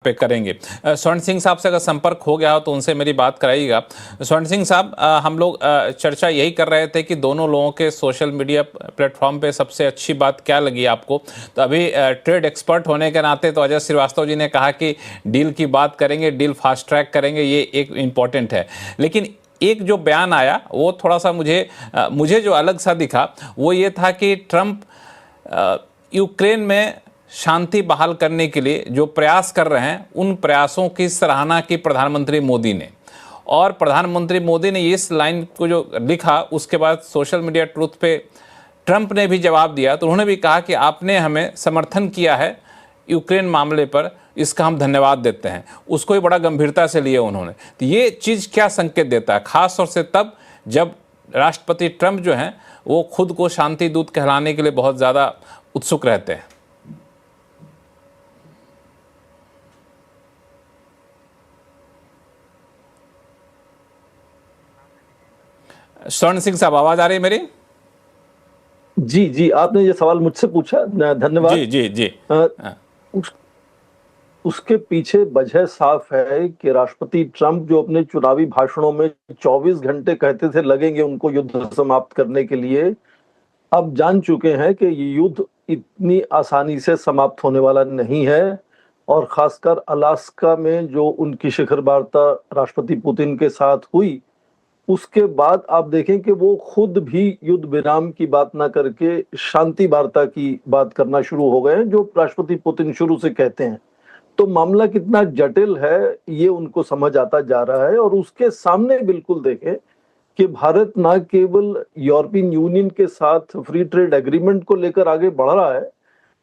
पे करेंगे। स्वर्ण सिंह साहब से अगर संपर्क हो गया हो तो उनसे मेरी बात कराइएगा। स्वर्ण सिंह साहब, हम लोग चर्चा यही कर रहे थे कि दोनों लोगों के सोशल मीडिया प्लेटफॉर्म पे सबसे अच्छी बात क्या लगी आपको। तो अभी ट्रेड एक्सपर्ट होने के नाते तो अजय श्रीवास्तव जी ने कहा कि डील की बात करेंगे, डील फास्ट ट्रैक करेंगे, ये एक इम्पॉर्टेंट है। लेकिन एक जो बयान आया वो थोड़ा सा मुझे जो अलग सा दिखा वो ये था कि ट्रंप यूक्रेन में शांति बहाल करने के लिए जो प्रयास कर रहे हैं उन प्रयासों की सराहना की प्रधानमंत्री मोदी ने। और प्रधानमंत्री मोदी ने इस लाइन को जो लिखा उसके बाद सोशल मीडिया ट्रुथ पे ट्रंप ने भी जवाब दिया। तो उन्होंने भी कहा कि आपने हमें समर्थन किया है यूक्रेन मामले पर, इसका हम धन्यवाद देते हैं। उसको ही बड़ा गंभीरता से लिया उन्होंने। तो ये चीज़ क्या संकेत देता है, खास तौर से तब जब राष्ट्रपति ट्रंप जो हैं वो खुद को शांति दूत कहलाने के लिए बहुत ज़्यादा उत्सुक रहते हैं। स्वर्ण सिंह साहब, आवाज आ रही है मेरी? जी जी, आपने ये सवाल मुझसे पूछा, धन्यवाद। जी जी जी। उसके पीछे वजह साफ है कि राष्ट्रपति ट्रंप जो अपने चुनावी भाषणों में 24 घंटे कहते थे लगेंगे उनको युद्ध समाप्त करने के लिए, अब जान चुके हैं कि ये युद्ध इतनी आसानी से समाप्त होने वाला नहीं है। और खासकर अलास्का में जो उनकी शिखर वार्ता राष्ट्रपति पुतिन के साथ हुई, उसके बाद आप देखें कि वो खुद भी युद्ध विराम की बात ना करके शांति वार्ता की बात करना शुरू हो गए हैं, जो राष्ट्रपति पुतिन शुरू से कहते हैं। तो मामला कितना जटिल है ये उनको समझ आता जा रहा है। और उसके सामने बिल्कुल देखें कि भारत ना केवल यूरोपियन यूनियन के साथ फ्री ट्रेड एग्रीमेंट को लेकर आगे बढ़ रहा है,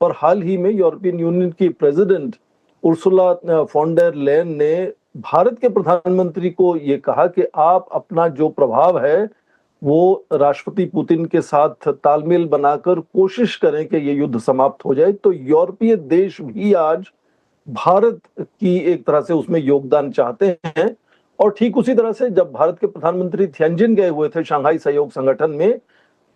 पर हाल ही में यूरोपियन यूनियन की president Ursula von der Leyen ने भारत के प्रधानमंत्री को ये कहा कि आप अपना जो प्रभाव है वो राष्ट्रपति पुतिन के साथ तालमेल बनाकर कोशिश करें कि ये युद्ध समाप्त हो जाए। तो यूरोपीय देश भी आज भारत की एक तरह से उसमें योगदान चाहते हैं। और ठीक उसी तरह से जब भारत के प्रधानमंत्री थियानजिन गए हुए थे शांघाई सहयोग संगठन में,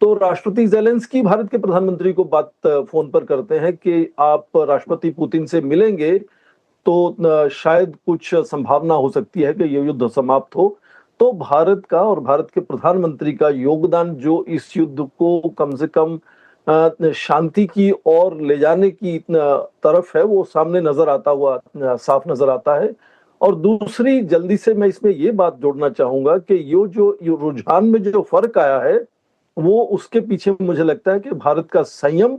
तो राष्ट्रपति ज़ेलेंस्की भारत के प्रधानमंत्री को बात फोन पर करते हैं कि आप राष्ट्रपति पुतिन से मिलेंगे तो शायद कुछ संभावना हो सकती है कि ये युद्ध समाप्त हो। तो भारत का और भारत के प्रधानमंत्री का योगदान जो इस युद्ध को कम से कम शांति की ओर ले जाने की तरफ है, वो सामने नजर आता हुआ साफ नजर आता है। और दूसरी, जल्दी से मैं इसमें ये बात जोड़ना चाहूंगा कि ये रुझान में जो फर्क आया है वो उसके पीछे मुझे लगता है कि भारत का संयम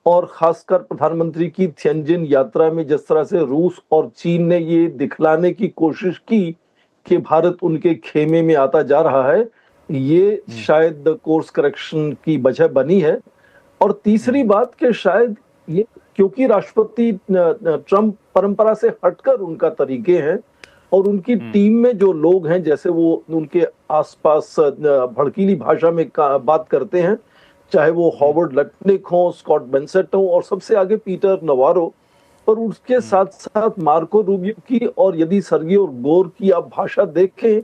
और खासकर प्रधानमंत्री की थियानजिन यात्रा में जिस तरह से रूस और चीन ने ये दिखलाने की कोशिश की कि भारत उनके खेमे में आता जा रहा है, ये शायद कोर्स करेक्शन की वजह बनी है। और तीसरी बात कि शायद ये क्योंकि राष्ट्रपति ट्रंप परंपरा से हटकर उनका तरीके हैं और उनकी टीम में जो लोग हैं, जैसे वो उनके आसपास भड़कीली भाषा में बात करते हैं, चाहे वो हॉवर्ड लटनिक हो, स्कॉट बेंसेट हो और सबसे आगे पीटर नवारो, पर उसके साथ साथ मार्को रूबियो की और यदि सर्गी और गोर की आप भाषा देखें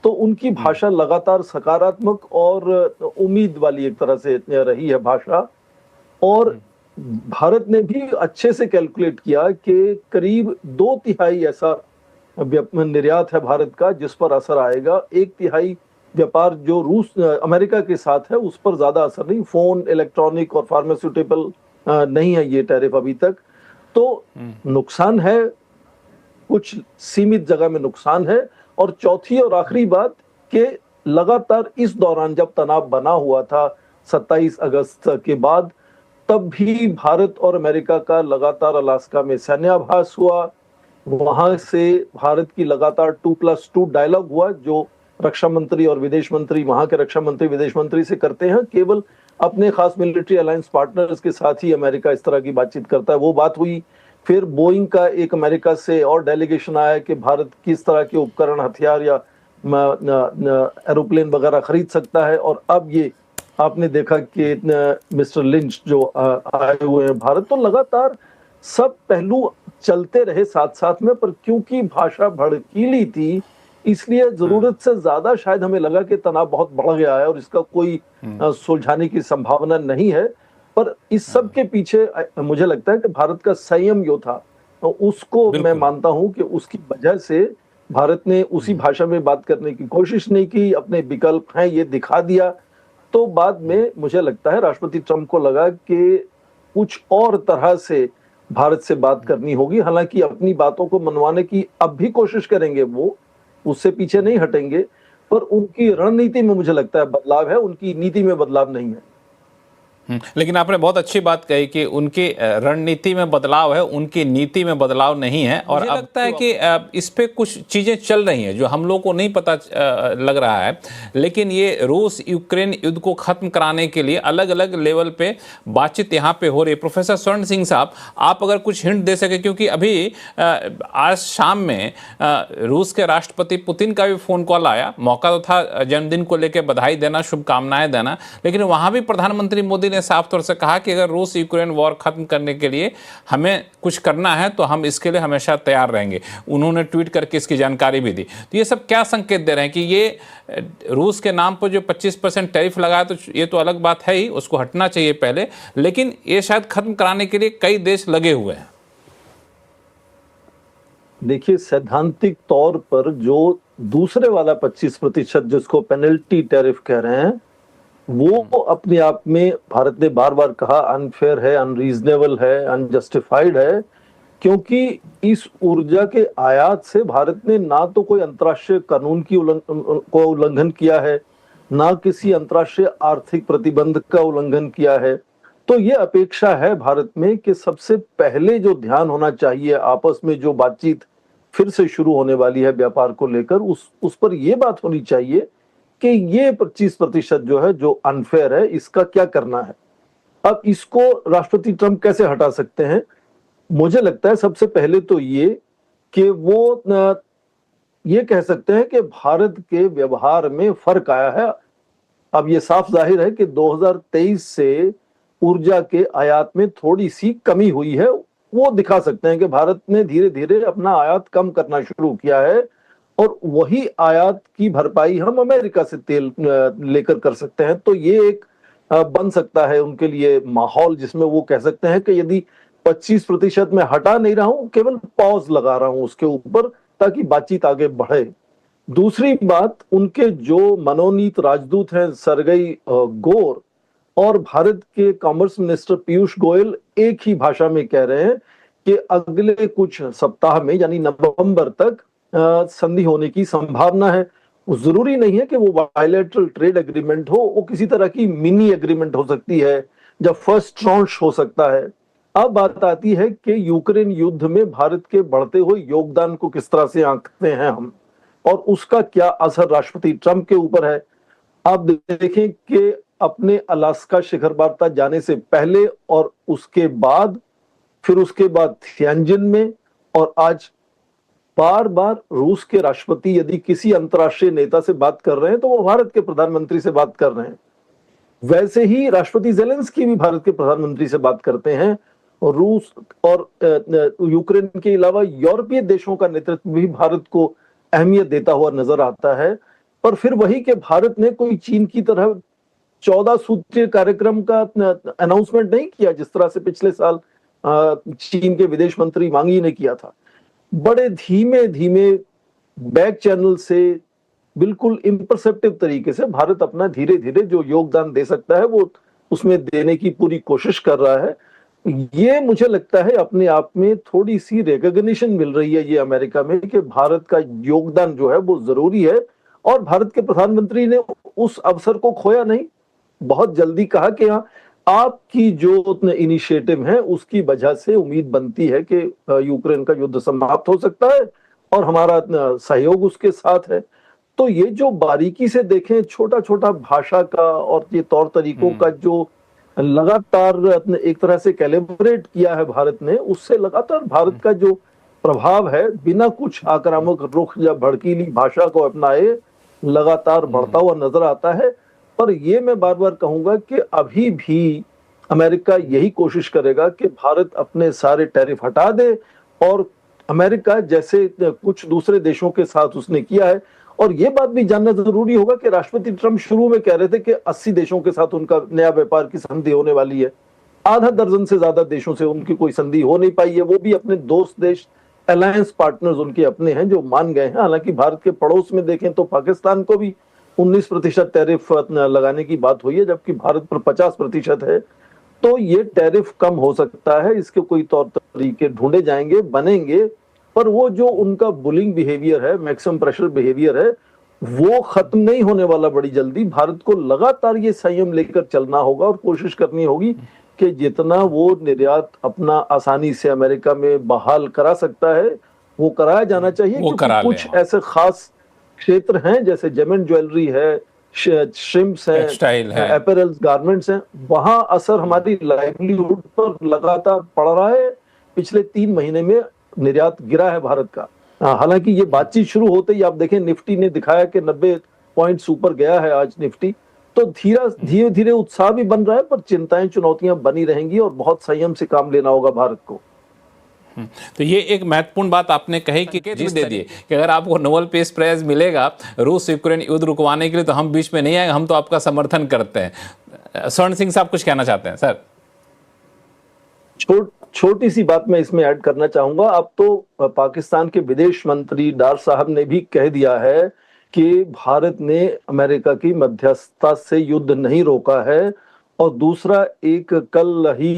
तो उनकी भाषा लगातार सकारात्मक और उम्मीद वाली एक तरह से रही है भाषा। और भारत ने भी अच्छे से कैलकुलेट किया कि करीब 2/3 ऐसा निर्यात है भारत का जिस पर असर आएगा। 1/3 व्यापार जो रूस अमेरिका के साथ है उस पर ज्यादा असर नहीं, फोन, इलेक्ट्रॉनिक और फार्मास्यूटिकल नहीं है ये टैरिफ अभी तक। तो नुकसान है, कुछ सीमित जगह में नुकसान है। और चौथी और आखिरी बात कि लगातार इस दौरान जब तनाव बना हुआ था 27 अगस्त के बाद, तब भी भारत और अमेरिका का लगातार अलास्का में सैन्याभ्यास हुआ। वहां से भारत की लगातार 2+2 डायलॉग हुआ जो रक्षा मंत्री और विदेश मंत्री, वहां के रक्षा मंत्री विदेश मंत्री से करते हैं। केवल अपने खास मिलिट्री अलायंस पार्टनर्स के साथ ही अमेरिका इस तरह की बातचीत करता है, वो बात हुई। फिर बोइंग का एक अमेरिका से और डेलीगेशन आया कि भारत किस तरह के उपकरण, हथियार या एरोप्लेन वगैरह खरीद सकता है। और अब ये आपने देखा कि मिस्टर लिंच जो आए हुए हैं भारत, तो लगातार सब पहलू चलते रहे साथ साथ में। पर क्योंकि भाषा भड़कीली थी इसलिए जरूरत से ज्यादा शायद हमें लगा कि तनाव बहुत बढ़ गया है और इसका कोई सुलझाने की संभावना नहीं है। पर इस सब के पीछे मुझे लगता है कि भारत का संयम जो था उसको मैं बिल्कुल। मानता हूं कि उसकी वजह से भारत ने उसी भाषा में बात करने की कोशिश नहीं की, अपने विकल्प हैं ये दिखा दिया। तो बाद में मुझे लगता है राष्ट्रपति ट्रंप को लगा कि कुछ और तरह से भारत से बात करनी होगी। हालांकि अपनी बातों को मनवाने की अब भी कोशिश करेंगे वो, उससे पीछे नहीं हटेंगे, पर उनकी रणनीति में मुझे लगता है बदलाव है, उनकी नीति में बदलाव नहीं है। लेकिन आपने बहुत अच्छी बात कही कि उनकी रणनीति में बदलाव है, उनकी नीति में बदलाव नहीं है। और मुझे लगता है कि इस पे कुछ चीजें चल रही हैं जो हम लोग को नहीं पता लग रहा है, लेकिन ये रूस यूक्रेन युद्ध को खत्म कराने के लिए अलग अलग लेवल पे बातचीत यहाँ पे हो रही है। प्रोफेसर स्वर्ण सिंह साहब, आप अगर कुछ हिंट दे सके, क्योंकि अभी आज शाम में रूस के राष्ट्रपति पुतिन का भी फोन कॉल आया। मौका तो था जन्मदिन को लेकर बधाई देना, शुभकामनाएं देना, लेकिन वहां भी प्रधानमंत्री मोदी ने साफ तौर से कहा कि अगर रूस यूक्रेन वॉर खत्म करने के लिए हमें कुछ करना है तो हम इसके लिए हमेशा तैयार रहेंगे। उन्होंने ट्वीट करके इसकी जानकारी भी दी। तो ये सब क्या संकेत दे रहे हैं कि ये रूस के नाम पर जो 25% टैरिफ लगाया, तो ये तो अलग बात है ही, उसको हटना चाहिए पहले, लेकिन ये शायद खत्म कराने के लिए कई देश लगे हुए हैं। देखिए, सैद्धांतिक तौर पर जो दूसरे वाला 25% जिसको पेनल्टी टैरिफ कह रहे हैं, वो अपने आप में भारत ने बार बार कहा अनफेयर है, अनरीजनेबल है, अनजस्टिफाइड है, क्योंकि इस ऊर्जा के आयात से भारत ने ना तो कोई अंतर्राष्ट्रीय कानून की उल्लंघन किया है, ना किसी अंतर्राष्ट्रीय आर्थिक प्रतिबंध का उल्लंघन किया है। तो ये अपेक्षा है भारत में कि सबसे पहले जो ध्यान होना चाहिए, आपस में जो बातचीत फिर से शुरू होने वाली है व्यापार को लेकर, उस पर यह बात होनी चाहिए कि ये 25% जो है, जो अनफेयर है, इसका क्या करना है। अब इसको राष्ट्रपति ट्रंप कैसे हटा सकते हैं? मुझे लगता है सबसे पहले तो ये कि वो ये कह सकते हैं कि भारत के व्यवहार में फर्क आया है। अब ये साफ जाहिर है कि 2023 से ऊर्जा के आयात में थोड़ी सी कमी हुई है। वो दिखा सकते हैं कि भारत ने धीरे धीरे अपना आयात कम करना शुरू किया है, और वही आयात की भरपाई हम अमेरिका से तेल लेकर कर सकते हैं। तो ये एक बन सकता है उनके लिए माहौल, जिसमें वो कह सकते हैं कि यदि 25% में हटा नहीं रहा हूं, केवल पॉज लगा रहा हूं उसके ऊपर, ताकि बातचीत आगे बढ़े। दूसरी बात, उनके जो मनोनीत राजदूत हैं सरगई गोर और भारत के कॉमर्स मिनिस्टर पीयूष गोयल एक ही भाषा में कह रहे हैं कि अगले कुछ सप्ताह में, यानी नवंबर तक संधि होने की संभावना है। जरूरी नहीं है कि वो बायलैटरल ट्रेड एग्रीमेंट हो, वो किसी तरह की मिनी एग्रीमेंट हो सकती है, जब फर्स्ट ट्रांच हो सकता है। अब बात आती है कि यूक्रेन युद्ध में भारत के बढ़ते हुए योगदान को किस तरह से आंकते हैं हम, और उसका क्या असर राष्ट्रपति ट्रंप के ऊपर है। आप देखें कि अपने अलास्का शिखर वार्ता जाने से पहले और उसके बाद, फिर उसके बाद थियानजिन में, और आज बार बार रूस के राष्ट्रपति यदि किसी अंतर्राष्ट्रीय नेता से बात कर रहे हैं तो वो भारत के प्रधानमंत्री से बात कर रहे हैं। वैसे ही राष्ट्रपति ज़ेलेंस्की भी भारत के प्रधानमंत्री से बात करते हैं, और रूस और यूक्रेन के अलावा यूरोपीय देशों का नेतृत्व भी भारत को अहमियत देता हुआ नजर आता है। पर फिर वही कि भारत ने कोई चीन की तरह 14 सूत्रीय कार्यक्रम का अनाउंसमेंट नहीं किया, जिस तरह से पिछले साल चीन के विदेश मंत्री वांग यी ने किया था। बड़े धीमे धीमे बैक चैनल से, बिल्कुल इम्परसेप्टिव तरीके से भारत अपना धीरे धीरे जो योगदान दे सकता है वो उसमें देने की पूरी कोशिश कर रहा है। ये मुझे लगता है अपने आप में थोड़ी सी रिकॉग्निशन मिल रही है ये अमेरिका में कि भारत का योगदान जो है वो जरूरी है, और भारत के प्रधानमंत्री ने उस अवसर को खोया नहीं। बहुत जल्दी कहा कि हाँ, आपकी जो इनिशिएटिव है उसकी वजह से उम्मीद बनती है कि यूक्रेन का युद्ध समाप्त हो सकता है, और हमारा सहयोग उसके साथ है। तो ये जो बारीकी से देखें, छोटा छोटा भाषा का और ये तौर तरीकों का जो लगातार एक तरह से कैलिब्रेट किया है भारत ने, उससे लगातार भारत का जो प्रभाव है, बिना कुछ आक्रामक रुख या भड़कीली भाषा को अपनाए, लगातार बढ़ता हुआ नजर आता है। पर ये मैं बार बार कहूंगा कि अभी भी अमेरिका यही कोशिश करेगा कि भारत अपने सारे टैरिफ हटा दे, और अमेरिका जैसे कुछ दूसरे देशों के साथ उसने किया है। और ये बात भी जानना जरूरी होगा कि राष्ट्रपति ट्रंप शुरू में कह रहे थे कि 80 देशों के साथ उनका नया व्यापार की संधि होने वाली है, आधा दर्जन से ज्यादा देशों से उनकी कोई संधि हो नहीं पाई है, वो भी अपने दोस्त देश, अलायंस पार्टनर्स उनके अपने हैं जो मान गए हैं। हालांकि भारत के पड़ोस में देखें तो पाकिस्तान को भी 19% टैरिफ लगाने की बात हुई है, जबकि भारत पर 50% है। तो ये टैरिफ कम हो सकता है, इसके कोई तौर तरीके ढूंढे जाएंगे, बनेंगे, पर वो जो उनका बुलिंग बिहेवियर है, मैक्सिमम प्रेशर बिहेवियर है, वो खत्म नहीं होने वाला बड़ी जल्दी। भारत को लगातार ये संयम लेकर चलना होगा और कोशिश करनी होगी कि जितना वो निर्यात अपना आसानी से अमेरिका में बहाल करा सकता है वो कराया जाना चाहिए, क्योंकि कुछ ऐसे खास क्षेत्र हैं जैसे जेमन ज्वेलरी है, श्रिम्प्स है, टेक्सटाइल है, अपैरल्स, गारमेंट्स हैं, वहां असर हमारी लाइवलीहुड पर लगातार पड़ रहा है। पिछले 3 महीने में निर्यात गिरा है भारत का। हालांकि ये बातचीत शुरू होते ही आप देखें निफ्टी ने दिखाया कि 90 पॉइंट्स ऊपर गया है आज निफ्टी। तो धीरे धीरे उत्साह भी बन रहा है, पर चिंताएं, चुनौतियां बनी रहेंगी और बहुत संयम से काम लेना होगा भारत को। तो ये एक महत्वपूर्ण बात आपने कही कि जिस दे दिए कि अगर आपको नोबेल पीस प्राइज मिलेगा रूस यूक्रेन युद्ध रुकवाने के लिए, तो हम बीच में नहीं आएंगे, हम तो आपका समर्थन करते हैं। स्वर्ण सिंह साहब कुछ कहना चाहते हैं सर? छोटी सी बात मैं इसमें ऐड करना चाहूंगा। अब तो पाकिस्तान के विदेश मंत्री डार साहब ने भी कह दिया है कि भारत ने अमेरिका की मध्यस्थता से युद्ध नहीं रोका है। और दूसरा, एक कल ही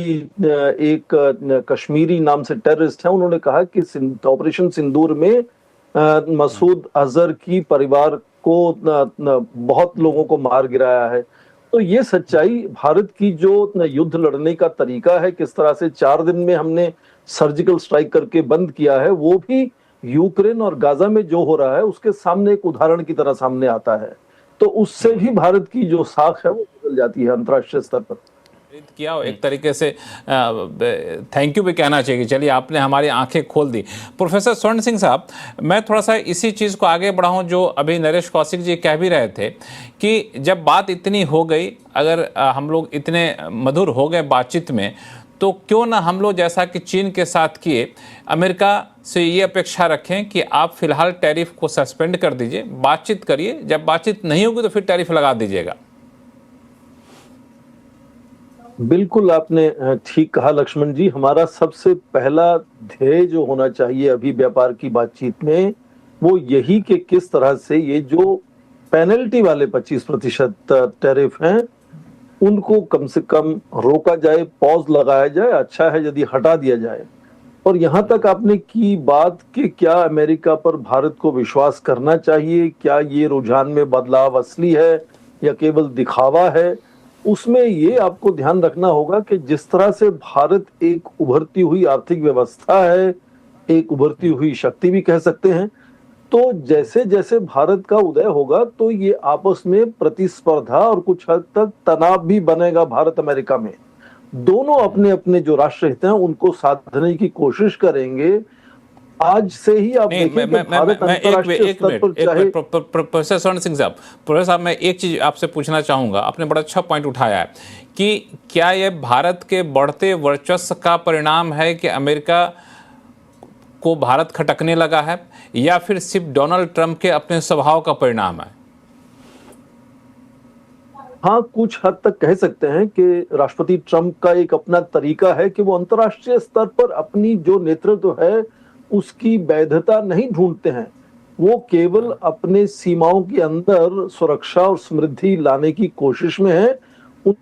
एक कश्मीरी नाम से टेररिस्ट है, उन्होंने कहा कि ऑपरेशन सिंदूर में मसूद अजहर की परिवार को बहुत लोगों को मार गिराया है। तो ये सच्चाई, भारत की जो युद्ध लड़ने का तरीका है, किस तरह से 4 दिन में हमने सर्जिकल स्ट्राइक करके बंद किया है, वो भी यूक्रेन और गाजा में जो हो रहा है उसके सामने एक उदाहरण की तरह सामने आता है। तो उससे भी भारत की जो साख है वो बदल जाती है अंतर्राष्ट्रीय स्तर पर। किया एक तरीके से थैंक यू भी कहना चाहिए। चलिए, आपने हमारी आंखें खोल दी। प्रोफेसर स्वर्ण सिंह साहब, मैं थोड़ा सा इसी चीज़ को आगे बढ़ाऊं जो अभी नरेश कौशिक जी कह भी रहे थे कि जब बात इतनी हो गई, अगर हम लोग इतने मधुर हो गए बातचीत में, तो क्यों ना हम लोग जैसा कि चीन के साथ किए, अमेरिका से ये अपेक्षा रखें कि आप फिलहाल टैरिफ को सस्पेंड कर दीजिए, बातचीत करिए, जब बातचीत नहीं होगी तो फिर टैरिफ लगा दीजिएगा। बिल्कुल आपने ठीक कहा लक्ष्मण जी। हमारा सबसे पहला ध्येय जो होना चाहिए अभी व्यापार की बातचीत में, वो यही कि किस तरह से ये जो पेनल्टी वाले 25% टैरिफ हैं उनको कम से कम रोका जाए, पॉज लगाया जाए। अच्छा है यदि हटा दिया जाए। और यहां तक आपने की बात कि क्या अमेरिका पर भारत को विश्वास करना चाहिए, क्या ये रुझान में बदलाव असली है या केवल दिखावा है, उसमें ये आपको ध्यान रखना होगा कि जिस तरह से भारत एक उभरती हुई आर्थिक व्यवस्था है, एक उभरती हुई शक्ति भी कह सकते हैं, तो जैसे जैसे भारत का उदय होगा तो ये आपस में प्रतिस्पर्धा और कुछ हद तक तनाव भी बनेगा। भारत अमेरिका में दोनों अपने अपने जो राष्ट्र हित हैं उनको साधने की कोशिश करेंगे। आज से ही आप देखिए कि भारत अंतर्राष्ट्रीय स्तर पर चाहे। प्रोफेसर स्वर्ण सिंह साहब, प्रोफेसर साहब, मैं एक चीज आपसे पूछना चाहूंगा। आपने बड़ा अच्छा पॉइंट उठाया है कि क्या यह भारत के बढ़ते वर्चस्व का परिणाम है कि अमेरिका को भारत खटकने लगा है, या फिर सिर्फ डोनाल्ड ट्रंप के अपने स्वभाव का परिणाम है? हाँ, कुछ हद तक कह सकते हैं कि राष्ट्रपति ट्रंप का एक अपना तरीका है कि वो अंतर्राष्ट्रीय स्तर पर अपनी जो नेतृत्व है उसकी वैधता नहीं ढूंढते हैं। वो केवल अपने सीमाओं के अंदर सुरक्षा और समृद्धि लाने की कोशिश में है। उन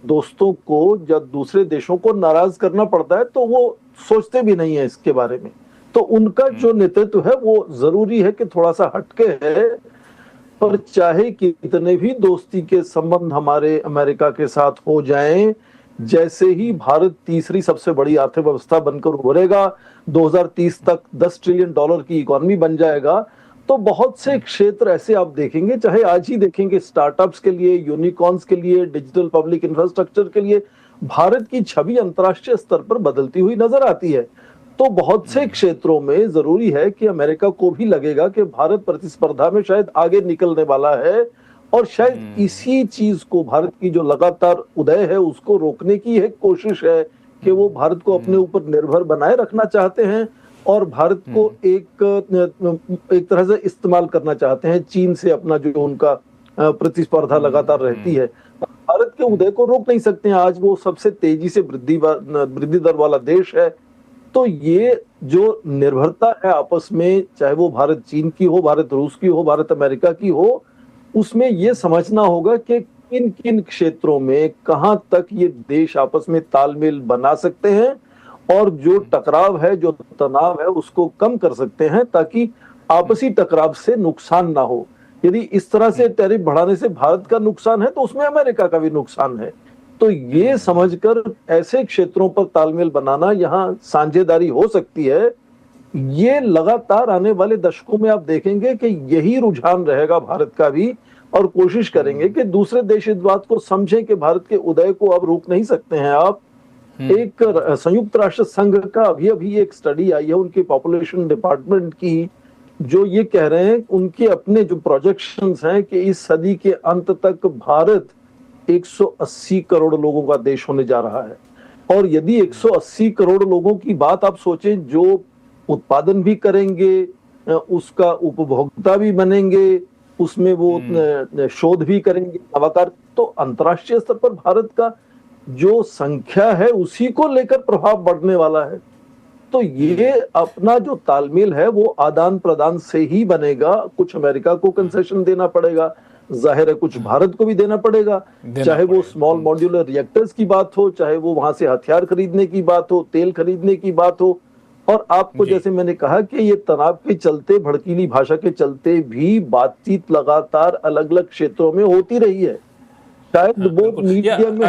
दोस्तों को जब दूसरे देशों को नाराज करना पड़ता है तो वो सोचते भी नहीं है इसके बारे में। तो उनका जो नेतृत्व है वो जरूरी है कि थोड़ा सा हटके है। पर चाहे कितने भी दोस्ती के संबंध हमारे अमेरिका के साथ हो जाएं, जैसे ही भारत तीसरी सबसे बड़ी आर्थिक व्यवस्था बनकर उभरेगा, 2030 तक $10 ट्रिलियन की इकोनॉमी बन जाएगा, तो बहुत से क्षेत्र ऐसे आप देखेंगे, चाहे आज ही देखेंगे, स्टार्टअप्स के लिए, यूनिकॉर्न्स के लिए, डिजिटल पब्लिक इंफ्रास्ट्रक्चर के लिए भारत की छवि अंतर्राष्ट्रीय स्तर पर बदलती हुई नजर आती है। तो बहुत से क्षेत्रों में जरूरी है कि अमेरिका को भी लगेगा कि भारत प्रतिस्पर्धा में शायद आगे निकलने वाला है, और शायद इसी चीज को, भारत की जो लगातार उदय है उसको रोकने की एक कोशिश है कि वो भारत को अपने ऊपर निर्भर बनाए रखना चाहते हैं और भारत को एक तरह से इस्तेमाल करना चाहते हैं चीन से, अपना जो उनका प्रतिस्पर्धा लगातार रहती है। भारत के उदय को रोक नहीं सकते हैं। आज वो सबसे तेजी से वृद्धि दर वाला देश है। तो ये जो निर्भरता है आपस में, चाहे वो भारत चीन की हो, भारत रूस की हो, भारत अमेरिका की हो, उसमें ये समझना होगा कि किन किन क्षेत्रों में कहां तक ये देश आपस में तालमेल बना सकते हैं और जो टकराव है, जो तनाव है, उसको कम कर सकते हैं ताकि आपसी टकराव से नुकसान ना हो। यदि इस तरह से टैरिफ बढ़ाने से भारत का नुकसान है तो उसमें अमेरिका का भी नुकसान है। तो ये समझकर ऐसे क्षेत्रों पर तालमेल बनाना, यहाँ साझेदारी हो सकती है। ये लगातार आने वाले दशकों में आप देखेंगे कि यही रुझान रहेगा भारत का भी, और कोशिश करेंगे कि दूसरे देश इस बात को समझें कि भारत के उदय को अब रोक नहीं सकते हैं आप। एक संयुक्त राष्ट्र संघ का अभी एक स्टडी आई है उनके पॉपुलेशन डिपार्टमेंट की, जो ये कह रहे हैं, उनके अपने जो प्रोजेक्शंस हैं कि इस सदी के अंत तक भारत 180 करोड़ लोगों का देश होने जा रहा है। और यदि 180 करोड़ लोगों की बात आप सोचें, जो उत्पादन भी करेंगे, उसका उपभोक्ता भी बनेंगे, उसमें वो शोध भी करेंगे, नवाकार, तो अंतर्राष्ट्रीय स्तर पर भारत का जो संख्या है उसी को लेकर प्रभाव बढ़ने वाला है। तो ये अपना जो तालमेल है वो आदान प्रदान से ही बनेगा। कुछ अमेरिका को कंसेशन देना पड़ेगा, जाहिर है कुछ भारत को भी देना पड़ेगा, चाहे वो स्मॉल मॉड्यूलर रिएक्टर्स की बात हो, चाहे वो वहां से हथियार खरीदने की बात हो, तेल खरीदने की बात हो। और आपको जैसे मैंने कहा कि ये तनाव के चलते, भड़कीली भाषा के चलते भी बातचीत लगातार अलग अलग क्षेत्रों में होती रही है। शायद वो मीडिया में